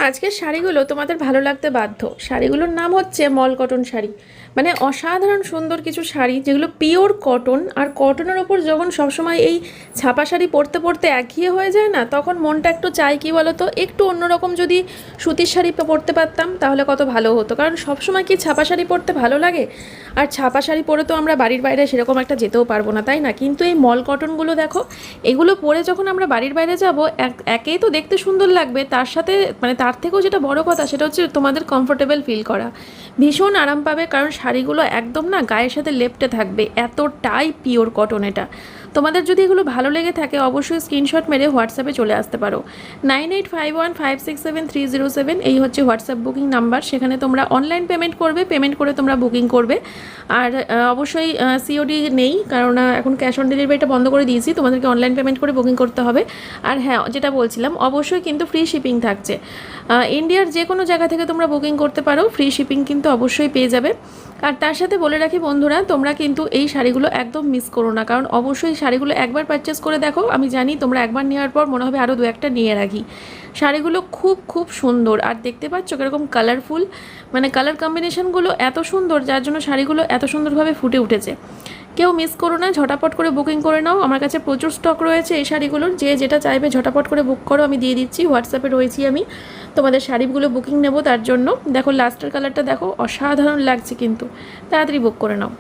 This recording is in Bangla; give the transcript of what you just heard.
আজকের শাড়িগুলো তোমাদের ভালো লাগতে বাধ্য। শাড়িগুলোর নাম হচ্ছে মল কটন শাড়ি। মানে অসাধারণ সুন্দর কিছু শাড়ি যেগুলো পিওর কটন। আর কটনের ওপর যখন সবসময় এই ছাপা শাড়ি পরতে পরতে একঘেয়ে হয়ে যায় না, তখন মনটা একটু চাই কী বলো তো, একটু অন্যরকম যদি সুতির শাড়ি পরতে পারতাম তাহলে কত ভালো হতো। কারণ সবসময় কি ছাপা শাড়ি পরতে ভালো লাগে? আর ছাপা শাড়ি পরে তো আমরা বাড়ির বাইরে সেরকম একটা যেতেও পারবো না, তাই না? কিন্তু এই মল কটনগুলো দেখো, এগুলো পরে যখন আমরা বাড়ির বাইরে যাব, একেই তো দেখতে সুন্দর লাগবে, তার সাথে মানে তার থেকেও যেটা বড় কথা সেটা হচ্ছে তোমাদের কমফোর্টেবল ফিল করা, ভীষণ আরাম পাবে। কারণ শাড়িগুলো একদম না গায়ের সাথে লেপ্টে থাকবে, এতটাই পিওর কটন এটা। তোমাদের যদি এগুলো ভালো লেগে থাকে অবশ্যই স্ক্রিনশট মেরে হোয়াটসঅ্যাপে চলে আসতে পারো। 9851567307 এই হচ্ছে হোয়াটসঅ্যাপ বুকিং নাম্বার। সেখানে তোমরা অনলাইন পেমেন্ট করবে, পেমেন্ট করে তোমরা বুকিং করবে। আর অবশ্যই সিওডি নেই, কারণ এখন ক্যাশ অন ডেলিভারিটা বন্ধ করে দিয়েছি, তোমাদেরকে অনলাইন পেমেন্ট করে বুকিং করতে হবে। আর হ্যাঁ, যেটা বলছিলাম, অবশ্যই কিন্তু ফ্রি শিপিং থাকছে। ইন্ডিয়ার যে কোনো জায়গা থেকে তোমরা বুকিং করতে পারো, ফ্রি শিপিং কিন্তু অবশ্যই পেয়ে যাবে। আর তার সাথে বলে রাখি বন্ধুরা, তোমরা কিন্তু এই শাড়িগুলো একদম মিস করো না, কারণ অবশ্যই শাড়িগুলো একবার পারচেস করে দেখো, আমি জানি তোমরা একবার নেওয়ার পর মনে হবে আরও দু একটা নিয়ে রাখি। শাড়িগুলো খুব খুব সুন্দর, আর দেখতে পাচ্ছ কীরকম কালারফুল, মানে কালার কম্বিনেশনগুলো এত সুন্দর, যার জন্য শাড়িগুলো এত সুন্দরভাবে ফুটে উঠেছে। কেউ মিস করো না, ঝটাপট করে বুকিং করে নাও। আমার কাছে প্রচুর স্টক রয়েছে এই শাড়িগুলোর, যে যেটা চাইবে ঝটাপট করে বুক করো, আমি দিয়ে দিচ্ছি। হোয়াটসঅ্যাপে রয়েছি আমি, তোমাদের শাড়িগুলো বুকিং নেব তার জন্য। দেখো লাস্টের কালারটা দেখো, অসাধারণ লাগছে কিন্তু, তাড়াতাড়ি বুক করে নাও।